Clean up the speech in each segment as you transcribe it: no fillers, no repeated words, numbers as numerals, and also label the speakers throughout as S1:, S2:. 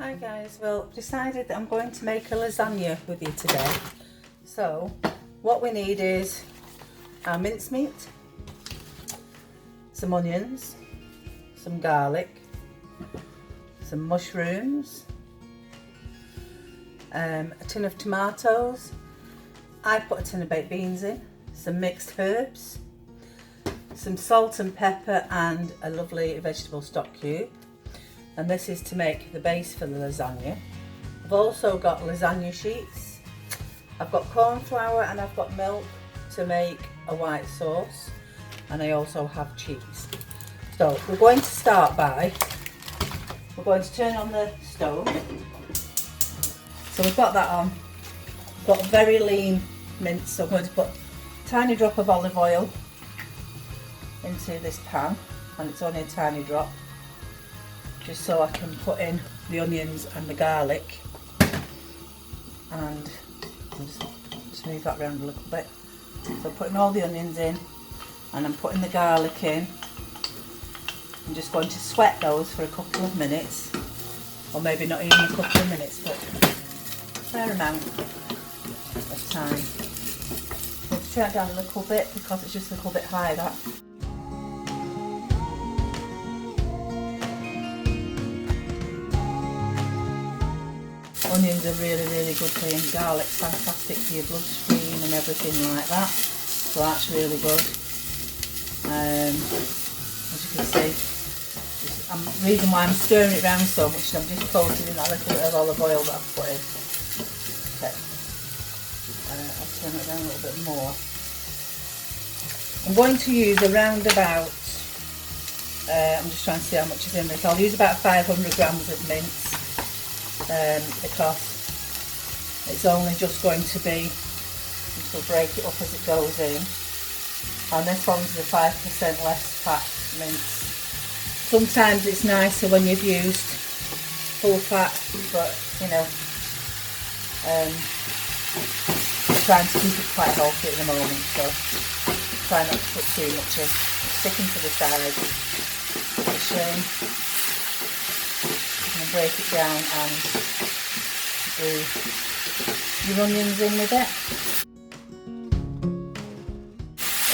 S1: Hi guys, well I've decided that I'm going to make a lasagna with you today. So what we need is our mincemeat, some onions, some garlic, some mushrooms, a tin of tomatoes. I put a tin of baked beans in, some mixed herbs, some salt and pepper and a lovely vegetable stock cube. And this is to make the base for the lasagna. I've also got lasagna sheets. I've got corn flour and I've got milk to make a white sauce, and I also have cheese. So we're going to start by, we're going to turn on the stove. So we've got that on. I've got very lean mince, so I'm going to put a tiny drop of olive oil into this pan, and it's only a tiny drop, just so I can put in the onions and the garlic, and just move that around a little bit. So I'm putting all the onions in and I'm putting the garlic in. I'm just going to sweat those for a couple of minutes, or maybe not even a couple of minutes, but a fair amount of time. I'm going to turn it down a little bit because it's just a little bit high, that. Onions are really good for you, and garlic's fantastic for your bloodstream and everything like that, so that's really good. As you can see, the reason why I'm stirring it around so much is I'm just coating in that little bit of olive oil that I've put in. Okay. I'll turn it down a little bit more. I'm going to use around about, I'm just trying to see how much is in this, I'll use about 500 grams of mince. Because it's only just going to be, just will break it up as it goes in, and this one's the 5% less fat mince. Sometimes it's nicer when you've used full fat, but you know, I'm trying to keep it quite healthy at the moment, so try not to put too much in. It's sticking to the side. It's a shame. And break it down and do your onions in with it.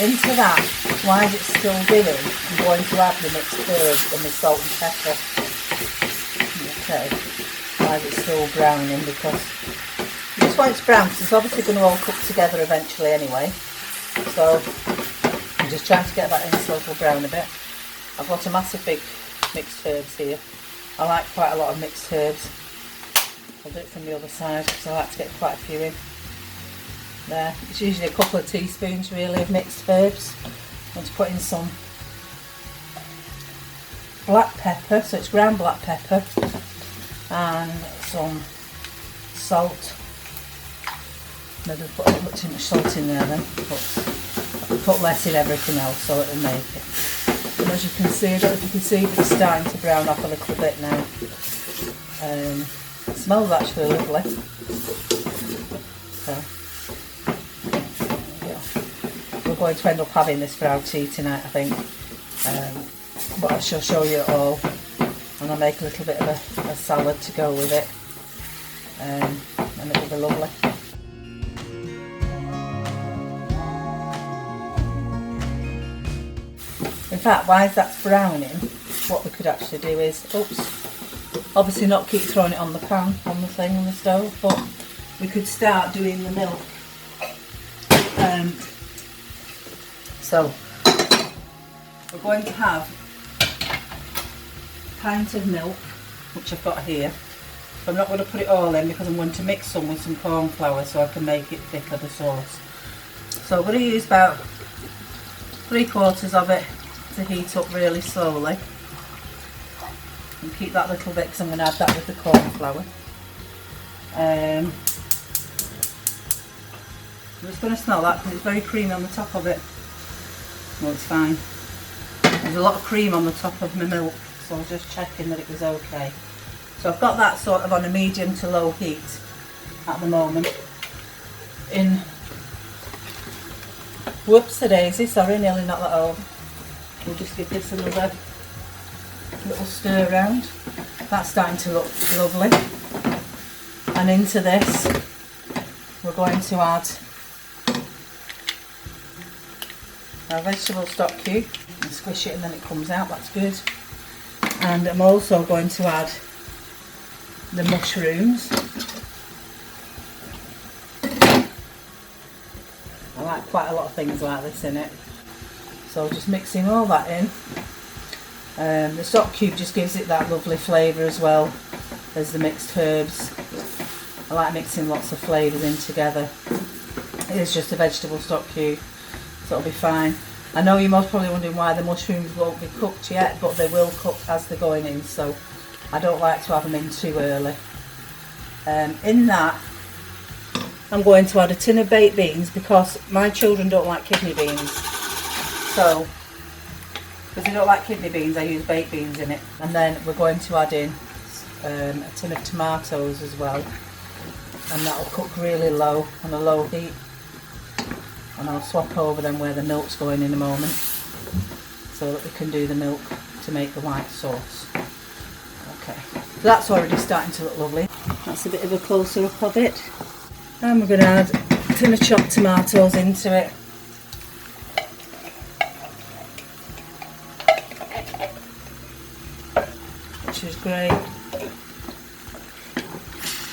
S1: Into that, while it's still doing, I'm going to add the mixed herbs and the salt and pepper. Okay, while it's still browning, because just when it's brown, because it's obviously going to all cook together eventually anyway. So I'm just trying to get that in so it'll brown a bit. I've got a massive big mixed herbs here. I like quite a lot of mixed herbs. I'll do it from the other side because I like to get quite a few in. There, it's usually a couple of teaspoons really of mixed herbs. I'm going to put in some black pepper, so it's ground black pepper, and some salt. Maybe I've put a little bit too much salt in there then, but I'll put less in everything else so it'll make it. And as you can see, I don't know if you can see, but it's starting to brown off a little bit now. It smells actually lovely. So, yeah. We're going to end up having this for our tea tonight, I think. But I shall show you it all. And I'll make a little bit of a salad to go with it. And it'll be lovely. In fact, while that's browning, what we could actually do is, obviously not keep throwing it on the pan, on the thing, on the stove, but we could start doing the milk. So, we're going to have a pint of milk, which I've got here. But I'm not going to put it all in because I'm going to mix some with some corn flour so I can make it thicker, the sauce. So I'm going to use about 3/4 of it to heat up really slowly, and keep that little bit because I'm going to add that with the corn flour. I'm just going to smell that because it's very creamy on the top of it. Well, it's fine. There's a lot of cream on the top of my milk, so I was just checking that it was okay. So I've got that sort of on a medium to low heat at the moment. Whoops-a-daisy, sorry, nearly knocked that over. We'll just give this another little stir around. That's starting to look lovely. And into this, we're going to add our vegetable stock cube and squish it, and then it comes out. That's good. And I'm also going to add the mushrooms. I like quite a lot of things like this in it. So just mixing all that in. The stock cube just gives it that lovely flavour as well as the mixed herbs. I like mixing lots of flavours in together. It is just a vegetable stock cube, so it'll be fine. I know you're most probably wondering why the mushrooms won't be cooked yet, but they will cook as they're going in, so I don't like to have them in too early. In that, I'm going to add a tin of baked beans because my children don't like kidney beans. So, because they don't like kidney beans, I use baked beans in it. And then we're going to add in a tin of tomatoes as well. And that'll cook really low, on a low heat. And I'll swap over them where the milk's going in a moment, so that we can do the milk to make the white sauce. Okay, so that's already starting to look lovely. That's a bit of a closer up of it. And we're going to add a tin of chopped tomatoes into it. Which is great.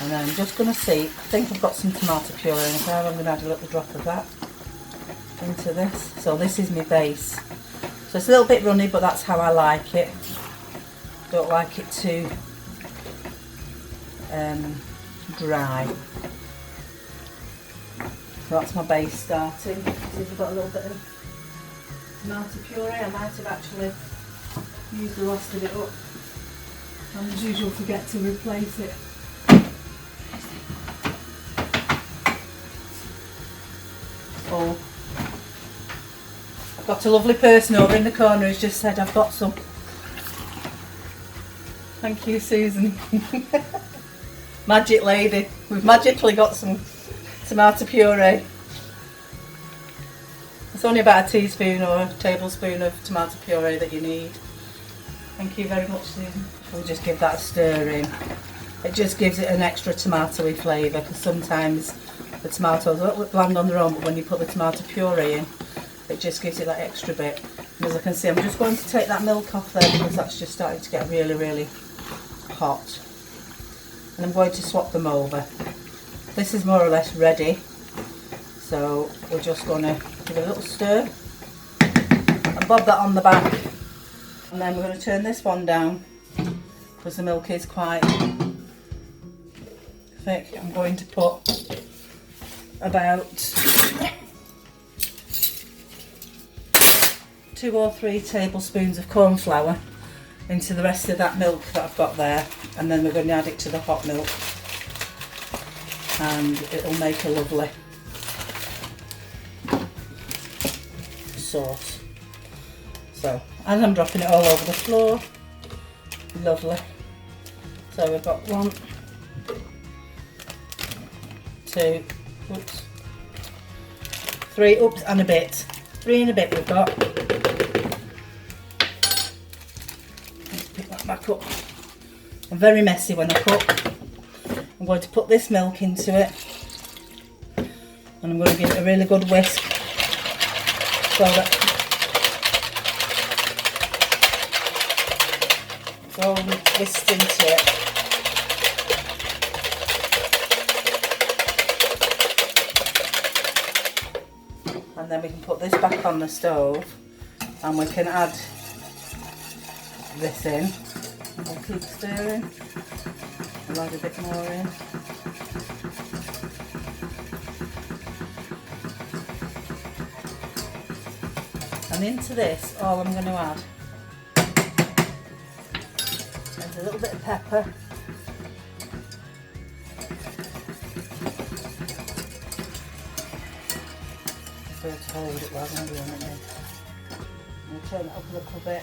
S1: And then I'm just going to see, I think I've got some tomato puree in there. I'm going to add a little drop of that into this. So this is my base. So it's a little bit runny, but that's how I like it. Don't like it too dry. So that's my base starting. See if I've got a little bit of tomato puree. I might have actually used the rest of it up. And as usual, forget to replace it. Oh, I've got a lovely person over in the corner who's just said I've got some. Thank you, Susan. Magic lady, we've magically got some tomato puree. It's only about a teaspoon or a tablespoon of tomato puree that you need. Thank you very much, Susan. We'll just give that a stir in. It just gives it an extra tomatoey flavour, because sometimes the tomatoes are a little bit bland on their own, but when you put the tomato puree in, it just gives it that extra bit. And as I can see, I'm just going to take that milk off there because that's just starting to get really, really hot. And I'm going to swap them over. This is more or less ready, so we're just going to give it a little stir and bob that on the back. And then we're going to turn this one down because the milk is quite thick. I'm going to put about 2 or 3 tablespoons of corn flour into the rest of that milk that I've got there, and then we're going to add it to the hot milk, and it'll make a lovely sauce. So as I'm dropping it all over the floor, lovely. So we've got 1, 2, oops, 3, oops, and a bit. 3 and a bit we've got. Let's pick that back up. I'm very messy when I cook. I'm going to put this milk into it, and I'm going to give it a really good whisk so that it's all whisked into it. And then we can put this back on the stove, and we can add this in, and we'll keep stirring. I'll add a bit more in. And into this, all I'm going to add is a little bit of pepper, to hold it while I'm doing it. I'm going to turn it up a little bit,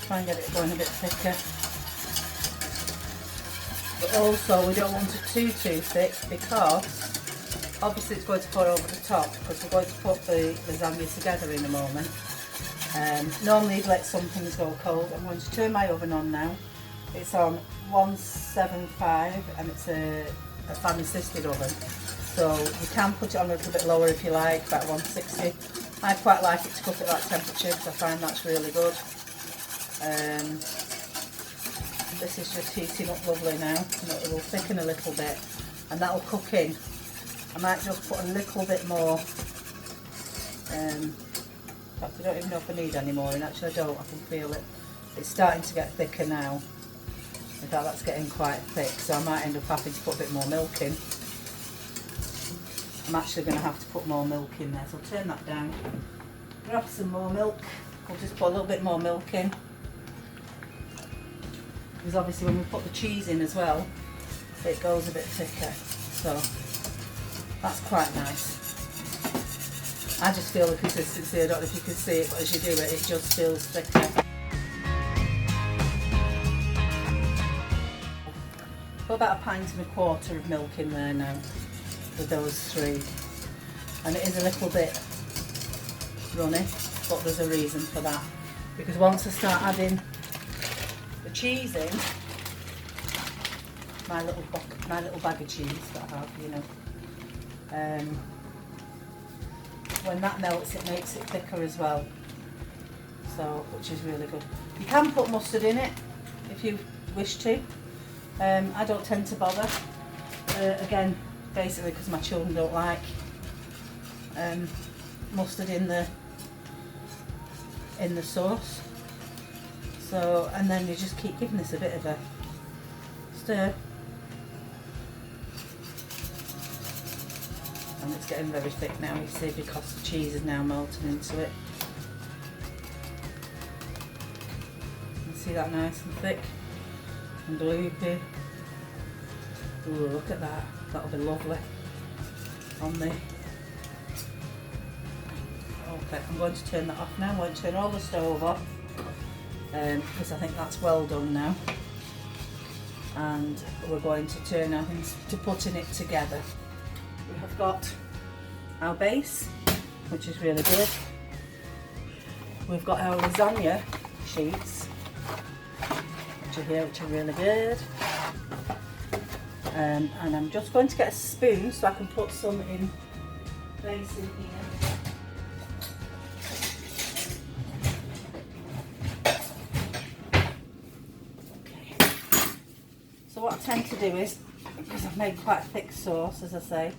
S1: try and get it going a bit thicker. But also we don't want it too thick, because obviously it's going to pour over the top, because we're going to put the lasagna together in a moment. Normally you'd let some things go cold. I'm going to turn my oven on now. It's on 175 and it's a fan assisted oven. So you can put it on a little bit lower if you like, about 160. I quite like it to cook at that temperature because I find that's really good. This is just heating up lovely now. It will thicken a little bit and that will cook in. I might just put a little bit more. In fact, I don't even know if I need any more, and actually I don't. I can feel it. It's starting to get thicker now. In fact, that's getting quite thick, so I might end up having to put a bit more milk in. I'm actually going to have to put more milk in there, so I'll turn that down. Grab some more milk. We'll just put a little bit more milk in. Because obviously when we put the cheese in as well, it goes a bit thicker. So that's quite nice. I just feel the consistency. I don't know if you can see it, but as you do it, it just feels thicker. Put about 1.25 pints of milk in there now with those three. And it is a little bit runny, but there's a reason for that. Because once I start adding the cheese in, my little bag of cheese that I have, you know, when that melts it makes it thicker as well, so which is really good. You can put mustard in it if you wish to. I don't tend to bother, again basically because my children don't like mustard in the sauce. So, and then you just keep giving this a bit of a stir. And it's getting very thick now, you see, because the cheese is now melting into it. You see that nice and thick and gloopy. Ooh, look at that. That'll be lovely on the... Okay, I'm going to turn that off now. I'm going to turn all the stove off because I think that's well done now. And we're going to turn our things to putting it together. We have got our base, which is really good. We've got our lasagna sheets, which are here, which are really good. And I'm just going to get a spoon so I can put some in base in here. Okay. So what I tend to do is, because I've made quite a thick sauce, as I say,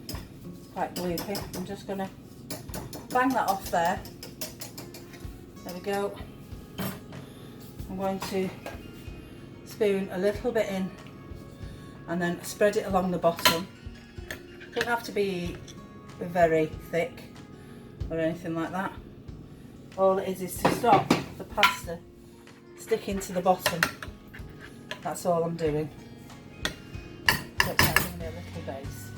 S1: it's quite gloopy, I'm just going to bang that off there. There we go. I'm going to spoon a little bit in and then spread it along the bottom. It doesn't have to be very thick or anything like that. All it is to stop the pasta sticking to the bottom. That's all I'm doing. Looks like giving me a little base.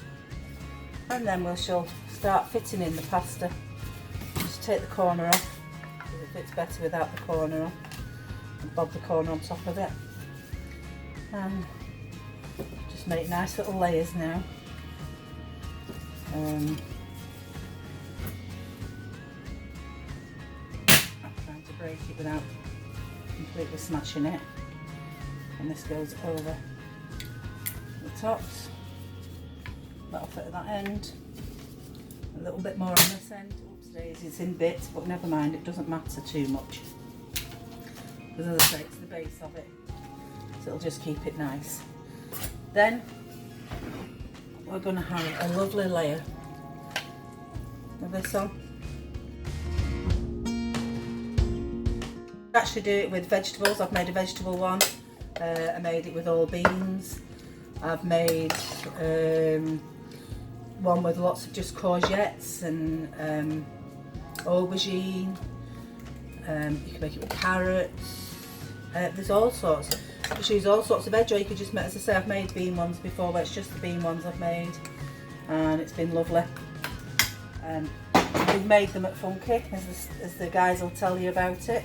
S1: And then we shall start fitting in the pasta. Just take the corner off, because it fits better without the corner on. And bob the corner on top of it. And just make nice little layers now. I'm trying to break it without completely smashing it. And this goes over the tops. That'll fit at that end. A little bit more on this end. Oops, daisy, it's in bits, but never mind, it doesn't matter too much. Because as I say, it's the base of it, so it'll just keep it nice. Then we're going to have a lovely layer of this on. I actually do it with vegetables. I've made a vegetable one. I made it with all beans. I've made one with lots of just courgettes and aubergine. You can make it with carrots. There's all sorts. You can use all sorts of veg, or you could just make, as I say, I've made bean ones before, but it's just the bean ones I've made, and it's been lovely. We've made them at Funky, as the guys will tell you about it.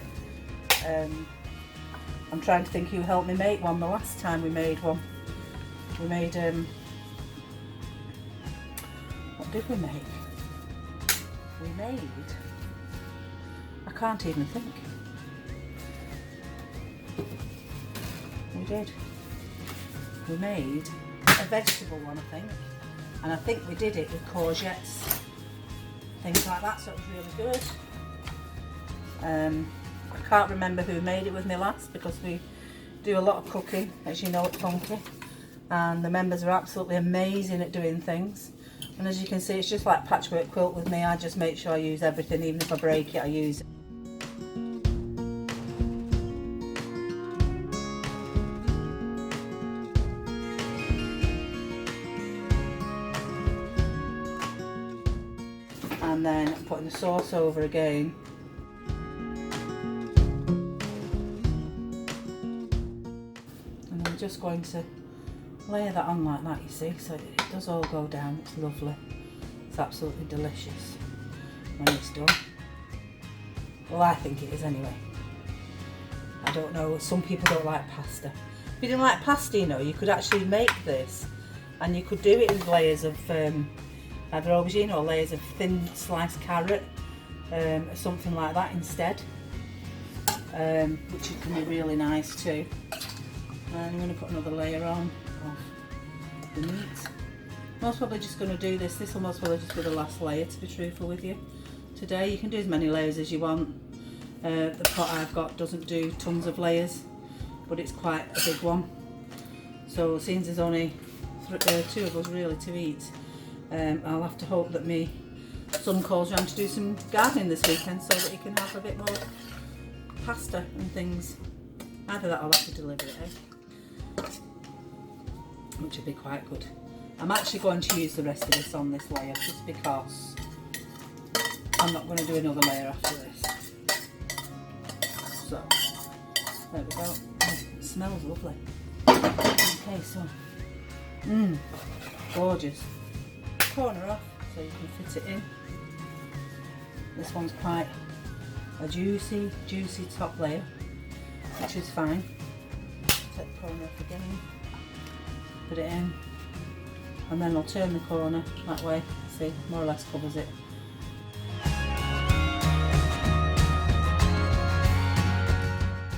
S1: I'm trying to think who helped me make one the last time we made one. We made, what did we make? We made I can't even think. We did. We made a vegetable one, I think. And I think we did it with courgettes, things like that, so it was really good. I can't remember who made it with me last because we do a lot of cooking, as you know, at Funky. And the members are absolutely amazing at doing things. And as you can see, it's just like patchwork quilt with me. I just make sure I use everything, even if I break it, I use it. And then I'm putting the sauce over again. And I'm just going to layer that on like that, you see, so it does all go down. It's lovely. It's absolutely delicious when it's done. Well, I think it is anyway. I don't know, some people don't like pasta. If you didn't like pasta, you know, you could actually make this and you could do it with layers of either aubergine or layers of thin sliced carrot, or something like that instead, which can be really nice too. And I'm going to put another layer on of the meat. Most probably just going to do this. This will most probably just be the last layer, to be truthful with you. Today you can do as many layers as you want. The pot I've got doesn't do tons of layers, but it's quite a big one. So since there's only two of us really to eat, I'll have to hope that me son calls round to do some gardening this weekend so that he can have a bit more pasta and things. Either that or I'll have to deliver it, which would be quite good. I'm actually going to use the rest of this on this layer just because I'm not going to do another layer after this. So, there we go. Oh, it smells lovely. Okay, so, gorgeous. Corner off so you can fit it in. This one's quite a juicy top layer, which is fine. Take the corner off again, put it in, and then I'll turn the corner that way. See, more or less covers it.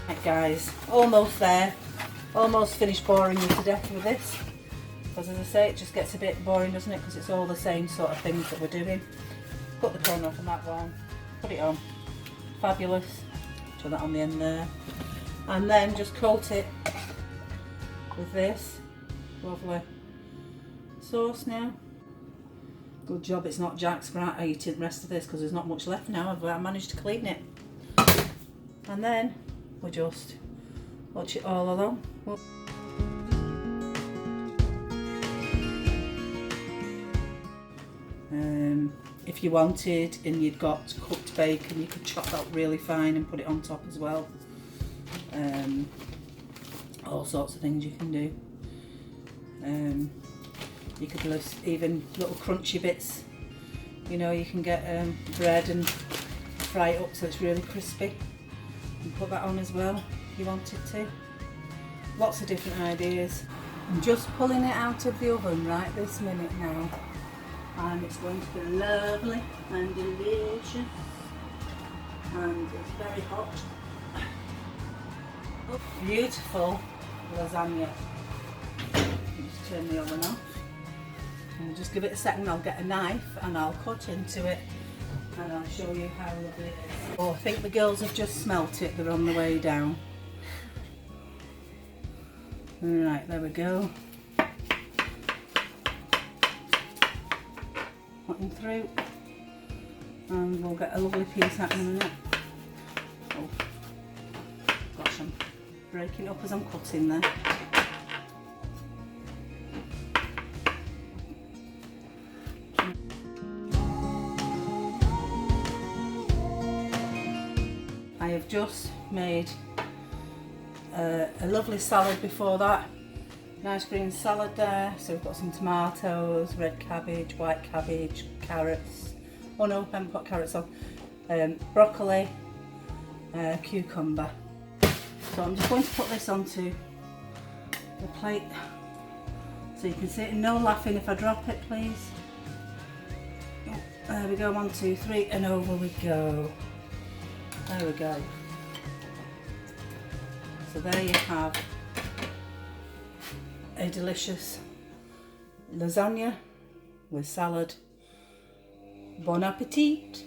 S1: Right guys, almost there. Almost finished boring you to death with this. Because as I say, it just gets a bit boring, doesn't it? Because it's all the same sort of things that we're doing. Put the corner off on that one, put it on. Fabulous. Put that on the end there. And then just coat it with this lovely sauce now. Good job it's not Jack's. Right, I eat the rest of this because there's not much left now. I managed to clean it. And then we just watch it all along. If you wanted and you'd got cooked bacon, you could chop that really fine and put it on top as well. All sorts of things you can do. You could list even little crunchy bits. You know, you can get bread and fry it up so it's really crispy and put that on as well if you wanted to. Lots of different ideas. I'm just pulling it out of the oven right this minute now. And it's going to be lovely and delicious, and it's very hot. Oh, beautiful lasagna. Just turn the oven off and just give it a second. I'll get a knife and I'll cut into it and I'll show you how lovely it is. Oh, I think the girls have just smelt it. They're on the way down. Right, there we go. Cutting through, and we'll get a lovely piece out in a minute. Oh gosh, I'm breaking up as I'm cutting there. I have just made a lovely salad before that. Nice green salad there. So we've got some tomatoes, red cabbage, white cabbage, carrots. Oh no, I haven't put carrots on. Broccoli, cucumber. So I'm just going to put this onto the plate so you can see it. No laughing if I drop it, please. Oh, there we go, 1, 2, 3, and over we go. There we go. So there you have a delicious lasagna with salad. Bon appetit!